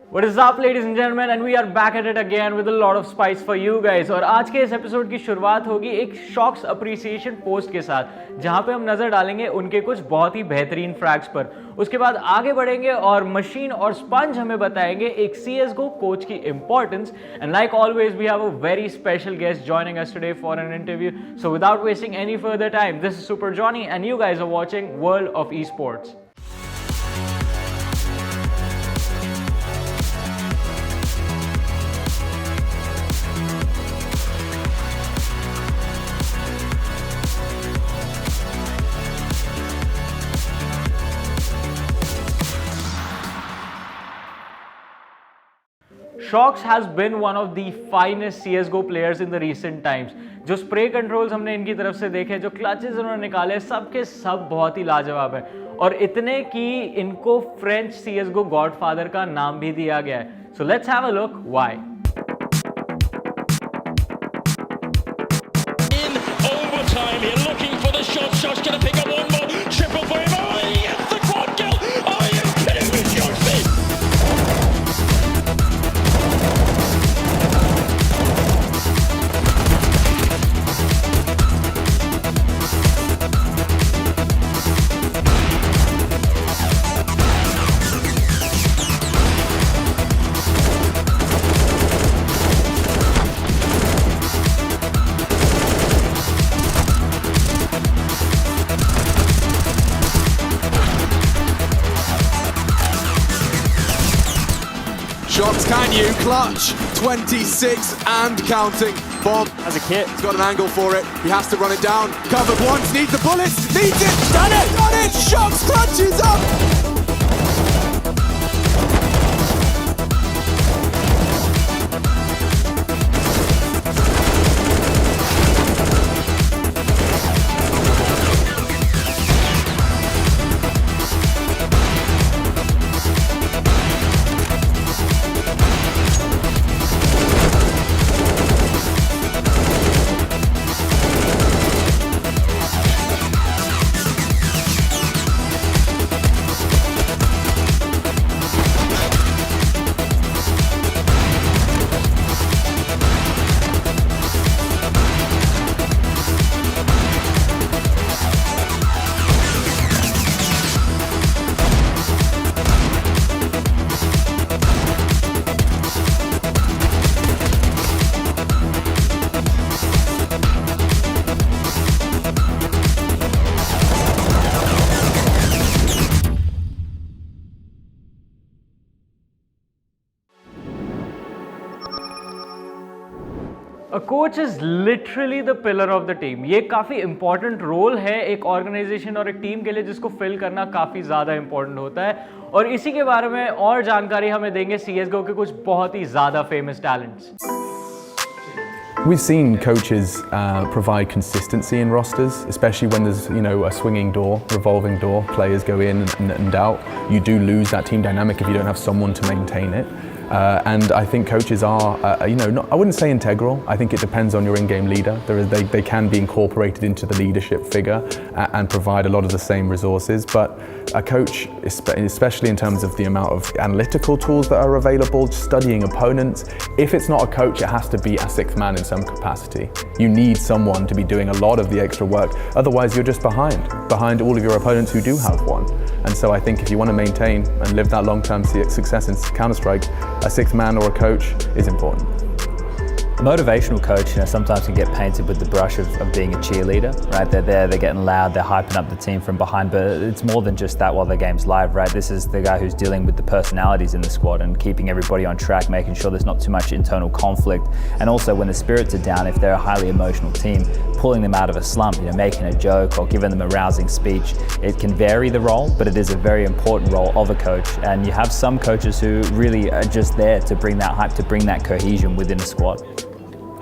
What is up ladies and gentlemen, and we are back at it again with a lot of spice for you guys। और आज के इस episode की शुरुआत होगी एक शॉक्स अप्रिसिएशन पोस्ट के साथ, जहां पे हम नजर डालेंगे उनके कुछ बहुत ही बेहतरीन फ्रैग्स पर। उसके बाद आगे बढ़ेंगे और मशीन और स्पंज हमें बताएंगे एक CSGO कोच की importance. And like always we have a very special guest joining us today for an interview. So without wasting any further time, this is super Johnny and you guys are watching world of esports। SHOX has been one of the finest CSGO players in the recent times। जो spray controls हमने इनकी तरफ से देखे, जो clutches उन्होंने निकाले, सब के सब बहुत ही लाजवाब है। और इतने कि इनको फ्रेंच CSGO गॉडफादर का नाम भी दिया गया है। So let's have a look why. In overtime, you're looking for the shot. SHOX gonna pick up one more. Triple for him. Oh, he gets the quad kill. Are you kidding me, SHOX? SHOX, can you clutch? 26 and counting. Bomb as a kit. He's got an angle for it. He has to run it down. Covered once, needs the bullets, needs it. Done it! Got it! SHOX clutches up! A coach is literally the pillar of the team। ये काफ़ी important role है एक organisation और एक team के लिए, जिसको fill करना काफ़ी ज़्यादा इंपॉर्टेंट होता है। और इसी के बारे में और जानकारी हमें देंगे CSGO के कुछ बहुत ही ज़्यादा famous talents. We've seen coaches provide consistency in rosters, especially when there's a swinging door, revolving door. Players go in and out. You do lose that team dynamic if you don't have someone to maintain it. And I think coaches are, not, I wouldn't say integral. I think it depends on your in-game leader. They can be incorporated into the leadership figure and provide a lot of the same resources. But a coach, especially in terms of the amount of analytical tools that are available, studying opponents, if it's not a coach, it has to be a sixth man in some capacity. You need someone to be doing a lot of the extra work. Otherwise, you're just behind all of your opponents who do have one. And so I think if you want to maintain and live that long-term success in Counter-Strike, a sixth man or a coach is important. A motivational coach, sometimes can get painted with the brush of being a cheerleader, right? They're there, they're getting loud, they're hyping up the team from behind, but it's more than just that while the game's live, right? This is the guy who's dealing with the personalities in the squad and keeping everybody on track, making sure there's not too much internal conflict. And also when the spirits are down, if they're a highly emotional team, pulling them out of a slump, making a joke or giving them a rousing speech. It can vary the role, but it is a very important role of a coach. And you have some coaches who really are just there to bring that hype, to bring that cohesion within a squad.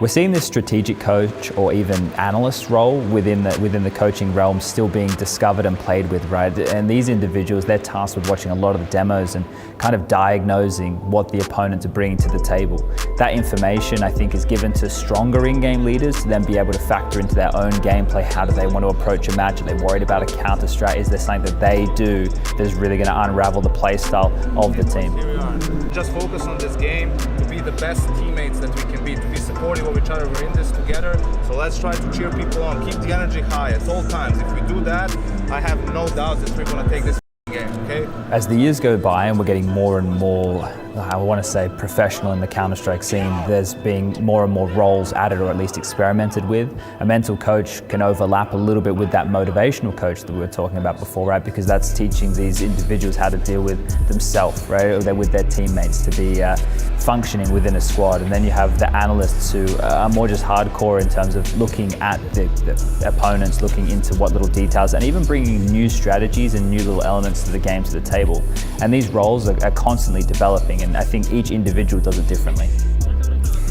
We're seeing this strategic coach or even analyst role within the coaching realm still being discovered and played with, right? And these individuals, they're tasked with watching a lot of the demos and kind of diagnosing what the opponents are bringing to the table. That information, I think, is given to stronger in-game leaders to then be able to factor into their own gameplay. How do they want to approach a match? Are they worried about a counter strat? Is there something that they do that's really going to unravel the play style of the team? Here we are. Just focus on this game to be the best teammates that we can be, to be supportive of each other. We're in this together, so let's try to cheer people on, keep the energy high at all times. If we do that, I have no doubt that we're going to take this game, okay? As the years go by and we're getting more and more, I want to say, professional in the Counter-Strike scene, there's being more and more roles added or at least experimented with. A mental coach can overlap a little bit with that motivational coach that we were talking about before, right? Because that's teaching these individuals how to deal with themselves, right? Or they're with their teammates to be functioning within a squad. And then you have the analysts who are more just hardcore in terms of looking at the opponents, looking into what little details, and even bringing new strategies and new little elements to the game to the table. And these roles are constantly developing, and I think each individual does it differently.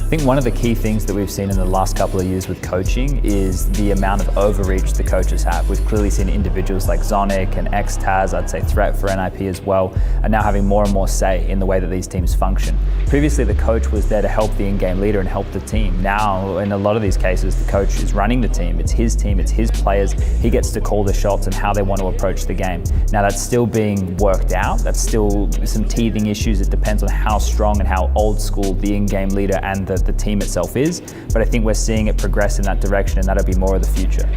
I think one of the key things that we've seen in the last couple of years with coaching is the amount of overreach the coaches have. We've clearly seen individuals like Zonic and XTaz, I'd say Threat for NIP as well, are now having more and more say in the way that these teams function. Previously, the coach was there to help the in-game leader and help the team. Now, in a lot of these cases, the coach is running the team. It's his team, it's his players. He gets to call the shots and how they want to approach the game. Now, that's still being worked out. That's still some teething issues. It depends on how strong and how old school the in-game leader and the team itself is, but I think we're seeing it progress in that direction, and that'll be more of the future.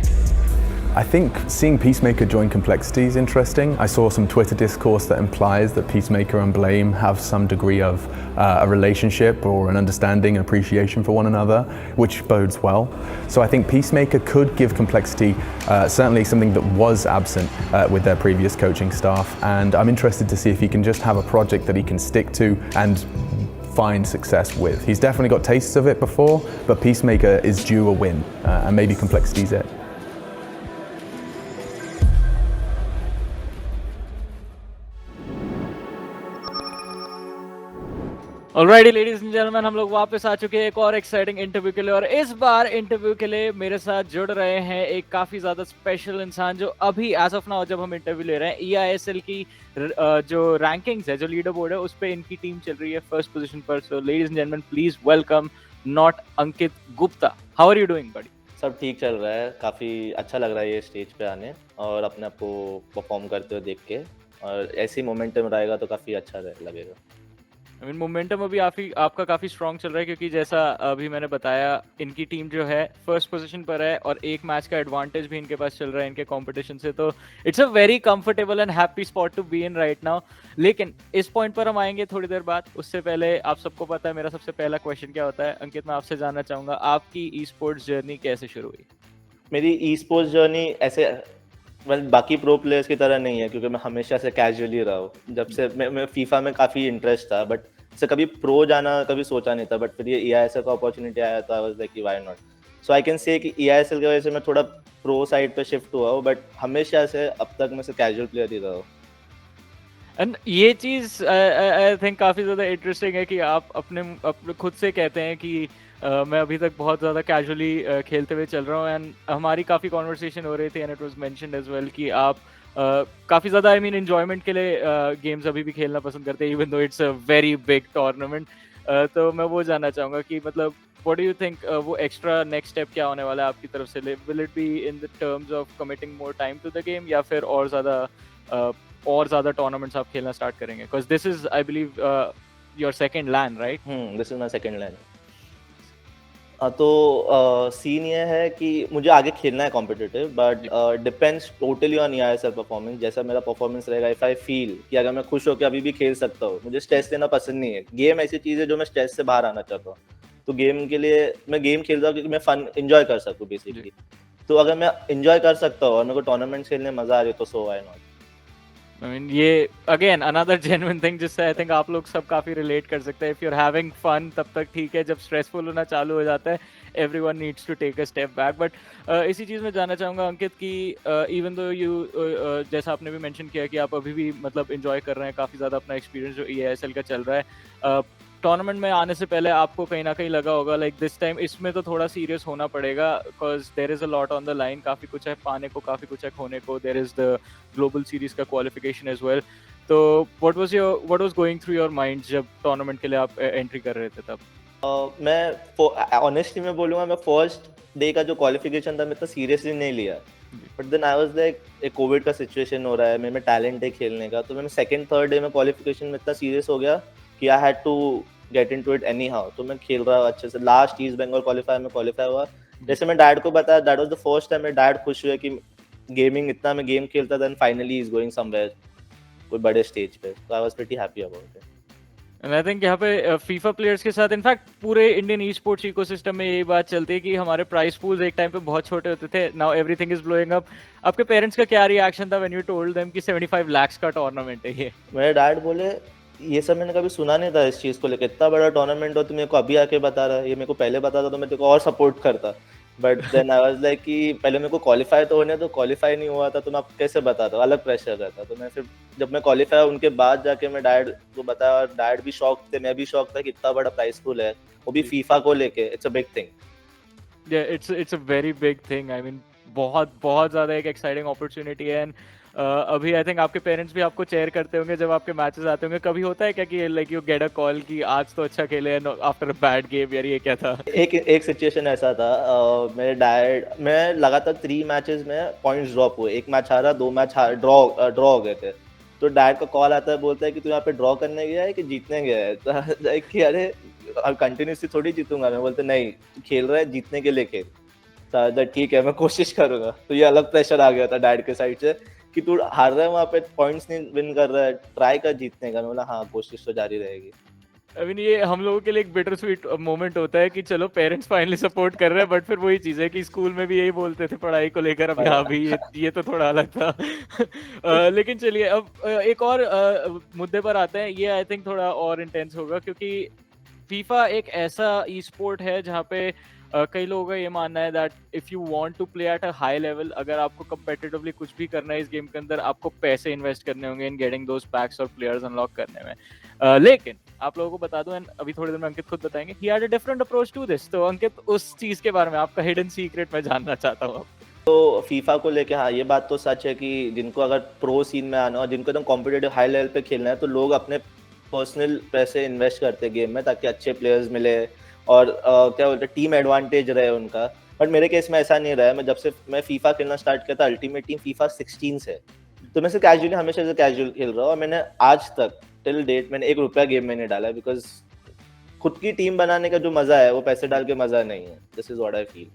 I think seeing Peacemaker join Complexity is interesting. I saw some Twitter discourse that implies that Peacemaker and Blame have some degree of a relationship or an understanding and appreciation for one another, which bodes well. So I think Peacemaker could give Complexity certainly something that was absent with their previous coaching staff, and I'm interested to see if he can just have a project that he can stick to and find success with. He's definitely got tastes of it before, but Peacemaker is due a win, and maybe Complexity's it. Alrighty, ladies and gentlemen, हम लोग वापस आ चुके हैं एक और exciting interview के लिए, और इस बार इंटरव्यू के लिए मेरे साथ जुड़ रहे हैं एक काफ़ी ज़्यादा स्पेशल इंसान जो अभी एज ऑफ नाउ जब हम इंटरव्यू ले रहे हैं eISL की जो रैंकिंग्स है, जो लीडर बोर्ड है, उस पे इनकी टीम चल रही है फर्स्ट पोजीशन पर. So ladies and gentleman, please welcome not Ankit Gupta. How are you doing buddy? सब ठीक चल रहा है, काफ़ी अच्छा लग रहा है ये स्टेज पे आने और अपने आप को परफॉर्म करते हुए देख के, और ऐसे ही मोमेंटम रहेगा तो काफ़ी अच्छा लगेगा. आई मीन मोमेंटम अभी आपका काफ़ी स्ट्रॉन्ग चल रहा है, क्योंकि जैसा अभी मैंने बताया इनकी टीम जो है फर्स्ट पोजीशन पर है और एक मैच का एडवांटेज भी इनके पास चल रहा है इनके कंपटीशन से. तो it's a very comfortable and happy spot to be in right now. लेकिन इस पॉइंट पर हम आएंगे थोड़ी देर बाद. उससे पहले आप सबको पता है मेरा सबसे पहला क्वेश्चन क्या होता है. अंकित, मैं आपसे जानना चाहूँगा आपकी ई स्पोर्ट्स जर्नी कैसे शुरू हुई? मेरी ई स्पोर्ट्स जर्नी ऐसे बाकी प्रो प्लेयर्स की तरह नहीं है, क्योंकि मैं हमेशा से कैजुअली रहा हूँ. जब से मैं फीफा में काफ़ी इंटरेस्ट था, बट से कभी प्रो जाना कभी सोचा नहीं था. बट फिर ये eISL का अपॉर्चुनिटी आया था, आई was like why not. So I can say कि eISL की वजह से मैं थोड़ा प्रो साइड पे शिफ्ट हुआ हूँ, बट हमेशा से अब तक मैं सिर्फ कैजुअल प्लेयर ही रहा हूँ. एंड ये चीज़ आई थिंक काफ़ी ज़्यादा इंटरेस्टिंग है कि आप अपने खुद से कहते हैं कि मैं अभी तक बहुत ज़्यादा कैजुअली खेलते हुए चल रहा हूँ. एंड हमारी काफ़ी कॉन्वर्सेशन हो रही थी and it was mentioned as well कि आप काफ़ी ज़्यादा आई मीन एन्जॉयमेंट के लिए गेम्स अभी भी खेलना पसंद करते हैं, even though it's a very big tournament. तो मैं वो जानना चाहूँगा कि मतलब व्हाट डू यू थिंक वो एक्स्ट्रा नेक्स्ट स्टेप क्या होने वाला है आपकी तरफ से? Will it be in the terms of committing more time to the game, या फिर और ज़्यादा टूर्नामेंट्स आप खेलना स्टार्ट करेंगे? Because this is I believe your second LAN, right? This is my second LAN. तो सीन ये है कि मुझे आगे खेलना है competitive, but depends totally on eISL performance. जैसा मेरा परफॉर्मेंस रहेगा, इफ आई फील कि अगर मैं खुश होकर अभी भी खेल सकता हूँ, मुझे स्ट्रेस लेना पसंद नहीं है. गेम ऐसी चीज़ है जो मैं स्ट्रेस से बाहर आना चाहता हूँ. तो गेम के लिए मैं गेम खेल रहा हूँ क्योंकि मैं फन एंजॉय कर सकूँ बेसिकली. तो अगर मैं एंजॉय कर सकता हूँ और मेरे को टूर्नामेंट्स खेलने में मजा आ रही है, तो so why not. I mean, ये अगेन अनदर जेन्युइन थिंग जिससे आई थिंक आप लोग सब काफ़ी रिलेट कर सकते हैं. If you are having fun तब तक ठीक है, जब स्ट्रेसफुल होना चालू हो जाता है everyone needs to take a step back. But इसी चीज़ में जानना चाहूँगा अंकित कि इवन दो यू जैसा आपने भी मेंशन किया कि आप अभी भी मतलब एंजॉय कर रहे हैं काफ़ी ज़्यादा अपना एक्सपीरियंस जो eISL का चल रहा है, टूर्नामेंट में आने से पहले आपको कहीं ना कहीं लगा होगा लाइक दिस टाइम इसमें तो थोड़ा सीरियस होना पड़ेगा because there is a lot on the line, काफ़ी कुछ है पाने को, काफ़ी कुछ है खोने को, there is the global series का क्वालिफिकेशन एज वेल। तो what was going through your mind जब टूर्नामेंट के लिए आप एंट्री कर रहे थे तब? मैं ऑनेस्टली मैं बोलूँगा, मैं फर्स्ट डे का जो क्वालिफिकेशन था मैं इतना सीरियसली नहीं लिया, but then I was like एक कोविड का सिचुएशन हो रहा है, मेरे में टैलेंट है खेलने का, तो मैं सेकंड थर्ड डे में क्वालिफिकेशन में इतना सीरियस हो गया कि I had to get into it anyhow. तो मैं खेल रहा अच्छे से, लास्ट ईस्ट बंगाल क्वालिफायर में क्वालिफाई हुआ। जैसे मैं डैड को बताया, that was the first time मेरे डैड खुश हुए कि गेमिंग इतना मैं गेम खेलता था and finally is going somewhere, कोई बड़े स्टेज पे। तो I was pretty happy about it. And I think यहाँ पे फीफा प्लेयर्स के साथ इनफैक्ट पूरे इंडियन ई स्पोर्ट्स इकोसिस्टम में यही बात चलती है कि हमारे प्राइस पूल्स एक टाइम पे बहुत छोटे होते थे, now everything is blowing up. आपके पेरेंट्स का क्या रिएक्शन था व्हेन यू टोल्ड देम कि 75 लाख का टूर्नामेंट है ये? मेरे डैड बोले ये सब मैंने कभी सुना नहीं था इस चीज़ को लेकर, इतना बड़ा टूर्नामेंट हो तो मेरे को अभी आके बता रहा है, ये मेरे को पहले बता था तो मैं तेरे को और सपोर्ट करता। But then I was like कि पहले मेरे को क्वालिफाई तो होने, तो क्वालिफाई नहीं हुआ था तो मैं आपको कैसे बताता, अलग प्रेशर रहता। तो मैं फिर जब मैं क्वालिफाई उनके बाद जाके मैं डैड को बताया, और डैड भी शॉक थे, मैं भी शॉक था कि इतना बड़ा प्राइस पूल है, वो भी फीफा को लेके। It's a big thing. It's a very big thing. I mean बहुत बहुत ज़्यादा एक एक्साइटिंग अपॉर्चुनिटी है। एंड अभी आई थिंक आपके पेरेंट्स भी आपको चेयर करते होंगे जब आपके मैचेस आते होंगे। कभी होता है क्या कि like you get a call कि आज तो अच्छा खेले and after a bad game, यार ये क्या था? एक सिचुएशन ऐसा था, मेरे डैड, मैं लगातार 3 मैचेस में पॉइंट्स ड्रॉप हुए, एक मैच हारा, 2 मैच ड्रॉ हो गए थे। तो डैड का कॉल आता है, बोलता है कि तू यहाँ पे ड्रॉ करने गया है कि जीतने गया है? तो लाइक कि अरे कंटिन्यूसली थोड़ी जीतूंगा मैं। बोलते नहीं, तू खेल रहा है जीतने के लिए खेल। तो ठीक है, मैं कोशिश करूंगा। तो ये अलग प्रेशर आ गया था डैड के साइड से कि तू हार रहा है वहाँ पे, पॉइंट्स नहीं विन कर रहा है, ट्राई कर जीतने का। मैं बोला हाँ, कोशिश तो जारी रहेगी। आई मीन ये हम लोगों के लिए एक बिटर स्वीट मोमेंट होता है कि चलो पेरेंट्स फाइनली सपोर्ट कर रहे हैं, बट फिर वही चीज़ है कि स्कूल में भी यही बोलते थे पढ़ाई को लेकर, अब यहाँ भी ये तो थोड़ा अलग था। लेकिन चलिए अब एक और मुद्दे पर आते हैं। ये आई थिंक थोड़ा और इंटेंस होगा क्योंकि फीफा एक ऐसा ई स्पोर्ट है जहाँ पे कई लोगों का ये मानना है that if you want to play at a high level, अगर आपको कंपेटिटिवली कुछ भी करना है इस गेम के अंदर, आपको पैसे इन्वेस्ट करने होंगे इन गेटिंग दोज पैक्स और प्लेयर्स अनलॉक करने में। लेकिन आप लोगों को बता दूं, एंड अभी थोड़ी देर में अंकित खुद बताएंगे, he had a different approach to this. तो अंकित, उस चीज़ के बारे में आपका हिडन सीक्रेट मैं जानना चाहता हूँ। तो फीफा को लेके हाँ, ये बात तो सच है कि जिनको अगर प्रो सीन में आना और जिनको एकदम कॉम्पिटिटिव हाई लेवल पे खेलना है, तो लोग अपने पर्सनल पैसे इन्वेस्ट करते हैं गेम में ताकि अच्छे प्लेयर्स मिले और क्या बोलते हैं, टीम एडवांटेज रहे उनका। बट मेरे केस में ऐसा नहीं रहा है। मैं जब से मैं फीफा खेलना स्टार्ट किया था, अल्टीमेट टीम फीफा 16 से, तो मैं से कैजुअली हमेशा से कैजुअल खेल रहा हूँ, और मैंने आज तक टिल डेट मैंने 1 रुपया गेम में नहीं डाला, बिकॉज खुद की टीम बनाने का जो मजा है वो पैसे डाल के मजा नहीं है। This is what I feel.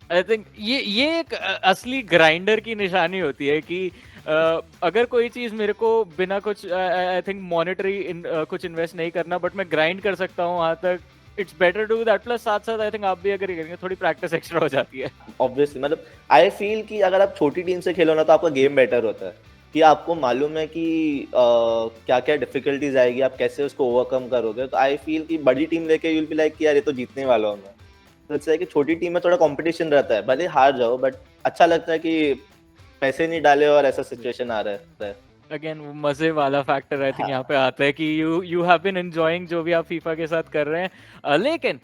I think ये एक असली ग्राइंडर की निशानी होती है कि अगर कोई चीज़ मेरे को बिना कुछ आई थिंक मॉनेटरी कुछ इन्वेस्ट नहीं करना, बट मैं ग्राइंड कर सकता हूँ वहाँ तक, it's better to that. Plus साथ साथ आई थिंक आप भी अगर ये करेंगे थोड़ी प्रैक्टिस एक्स्ट्रा हो जाती है। ऑब्वियसली, मतलब आई फील कि अगर आप छोटी टीम से खेलो ना, तो आपका गेम बेटर होता है कि आपको मालूम है कि क्या क्या डिफिकल्टीज आएगी, आप कैसे उसको ओवरकम करोगे। तो आई फील कि बड़ी टीम लेके यू विल बी लाइक कि यार ये तो जीतने वाला हूँ मैं। तो इट्स लाइक कि छोटी टीम में थोड़ा कंपटीशन रहता है, भले हार जाओ, बट अच्छा लगता है कि पैसे नहीं डाले और ऐसा सिचुएशन आ रहा है। अगेन वो मजे वाला फैक्टर आई थिंक यहाँ पे आता है कि यू हैव बीन एंजॉयिंग जो भी आप फीफा के साथ कर रहे हैं। लेकिन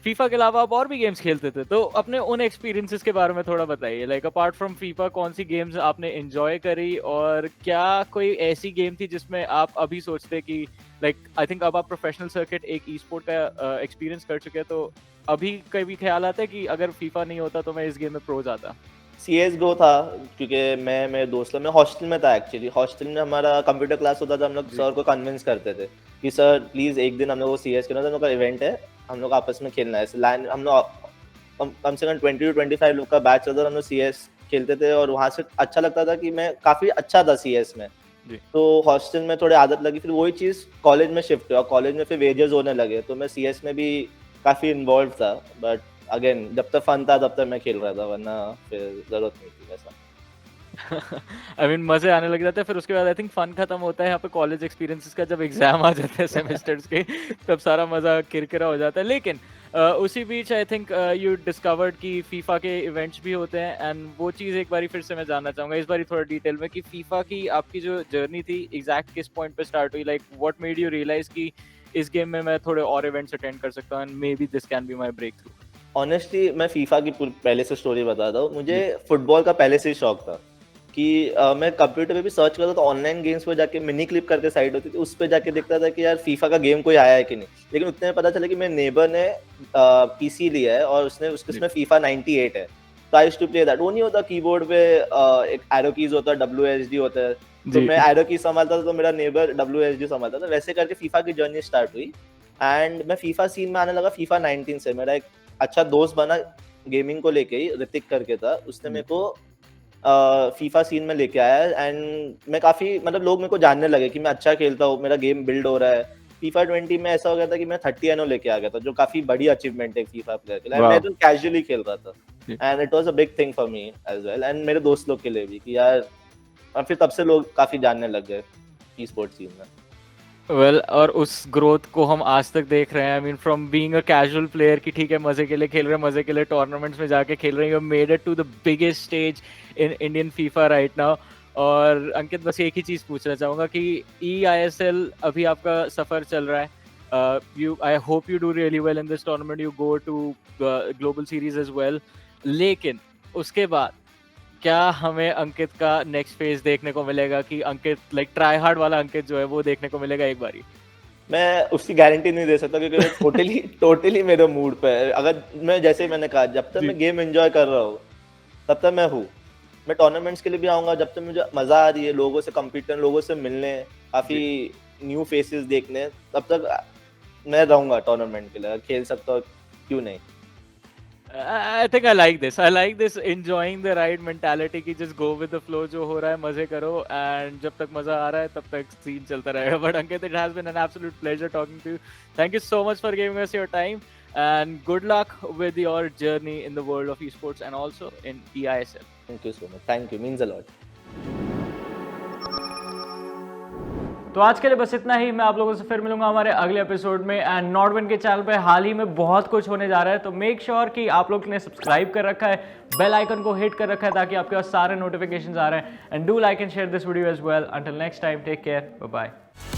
फीफा के अलावा आप और भी गेम्स खेलते थे, तो अपने उन एक्सपीरियंसेस के बारे में थोड़ा बताइए। लाइक अपार्ट फ्रॉम फीफा कौन सी गेम्स आपने एंजॉय करी, और क्या कोई ऐसी गेम थी जिसमें आप अभी सोचते कि लाइक आई थिंक अब आप प्रोफेशनल सर्किट एक ई स्पोर्ट का एक्सपीरियंस कर चुके हैं, तो अभी कभी ख्याल आता है कि अगर फीफा नहीं होता तो मैं इस गेम में प्रो जाता? CSGO था, क्योंकि मैं मेरे दोस्त लोग, मैं हॉस्टल में था एक्चुअली। हॉस्टल में हमारा कंप्यूटर क्लास होता था, हम लोग सर को कन्विंस करते थे कि सर प्लीज़ एक दिन हम लोग को CS खेलना था, हम लोग का इवेंट है, हम लोग आपस में खेलना है। हम लोग कम से कम 20 to 25 लोग का बैच होता था, हम लोग CS खेलते थे, और वहाँ से अच्छा लगता था कि मैं काफ़ी अच्छा था CS में। तो हॉस्टल में थोड़ी आदत लगी, फिर वही चीज़ कॉलेज में शिफ्ट हुआ, कॉलेज में फिर वेजेस होने लगे, तो मैं CS में भी काफ़ी इन्वॉल्व था। बट अगेन जब तक फन था तब तक मैं खेल रहा था, वरना फिर जरूरत नहीं थी वैसा। आई मीन मजे आने लग जाते हैं, फिर उसके बाद आई थिंक फन खत्म होता है यहाँ पे कॉलेज एक्सपीरियंसेस का, जब एग्जाम आ जाते हैं सेमेस्टर्स के, तब सारा मजा किरकिरा हो जाता है। लेकिन उसी बीच आई थिंक यू डिस्कवर्ड कि फीफा के इवेंट्स भी होते हैं, एंड वो चीज़ एक बारी फिर से मैं जानना चाहूँगा इस बारी थोड़ा डिटेल में कि फीफा की आपकी जो जर्नी थी एग्जैक्ट किस पॉइंट पे स्टार्ट हुई, like what made you realise कि इस गेम में मैं थोड़े और इवेंट्स अटेंड कर सकता हूँ and maybe this can be my breakthrough? Honestly मैं फीफा की पहले से स्टोरी बताता हूँ। मुझे फुटबॉल का पहले से ही शौक था कि मैं कंप्यूटर पे भी सर्च करता था, ऑनलाइन गेम्स पे जाके मिनी क्लिप करके साइट होती थी, उस पे जाके देखता था कि यार फीफा का गेम कोई आया है कि नहीं। लेकिन उतने में पता चला कि मेरे नेबर ने पीसी लिया है और उसमें फीफा 98 है। तो I used to play that. वो नहीं होता कीबोर्ड पे एक एरो कीज होता है, WSD होता है, तो मैं एरो की संभालता था तो मेरा नेबर WSD संभालता था। वैसे करके फीफा की जर्नी स्टार्ट हुई एंड मैं फीफा सीन में आने लगा फीफा 19 से। मेरा एक अच्छा दोस्त बना गेमिंग को लेके ही, ऋतिक करके था, उसने मेरे को फीफा सीन में लेके आया एंड मैं काफी मतलब लोग मेरे को जानने लगे कि मैं अच्छा खेलता हूँ, मेरा गेम बिल्ड हो रहा है। फीफा 20 में ऐसा हो गया था कि मैं 30 NO लेके आ गया था, जो काफी बड़ी अचीवमेंट है फीफा प्लेयर के लिए। मैं तो कैजुअली खेल रहा था and it was a big thing for me as well एंड मेरे दोस्त लोग के लिए भी कि यार, और फिर तब से लोग काफी जानने लग गए ई स्पोर्ट्स सीन में। वेल और उस ग्रोथ को हम आज तक देख रहे हैं। I mean from being a casual player कि ठीक है मजे के लिए खेल रहे हैं, मजे के लिए टूर्नामेंट्स में जाके खेल रहे हैं, you made it to the biggest stage in Indian FIFA right now. और अंकित बस एक ही चीज पूछना चाहूंगा कि eISL अभी आपका सफर चल रहा है, I hope you do really well in this tournament, you go to global series as well, लेकिन उसके बाद क्या हमें अंकित का नेक्स्ट फेज देखने को मिलेगा कि अंकित लाइक ट्राई हार्ड वाला अंकित जो है वो देखने को मिलेगा एक बारी? मैं उसकी गारंटी नहीं दे सकता क्योंकि टोटली मेरे मूड पे है। अगर मैं जैसे ही मैंने कहा, जब तक मैं गेम एंजॉय कर रहा हूँ तब तक मैं हूँ। मैं टूर्नामेंट्स के लिए भी आऊंगा जब तक मुझे मजा आ रही है, लोगों से कम्पीट करने, लोगों से मिलने, काफी न्यू फेसेस देखने, तब तक मैं रहूंगा टूर्नामेंट के लिए। खेल सकता हूँ, क्यों नहीं। I think I like this. I like this enjoying the ride mentality कि just go with the flow, जो हो रहा है मजे करो and जब तक मजा आ रहा है तब तक सीन चलता रहेगा। But Ankit, it has been an absolute pleasure talking to you. Thank you so much for giving us your time and good luck with your journey in the world of esports and also in eISL. Thank you so much. Thank you. Means a lot. तो आज के लिए बस इतना ही। मैं आप लोगों से फिर मिलूंगा हमारे अगले एपिसोड में। एंड नॉटविन के चैनल पे हाल ही में बहुत कुछ होने जा रहा है, तो मेक श्योर कि आप लोग ने सब्सक्राइब कर रखा है, बेल आइकन को हिट कर रखा है ताकि आपके पास सारे नोटिफिकेशंस आ रहे हैं। And do like and share this video as well. Until next time, take care, bye bye.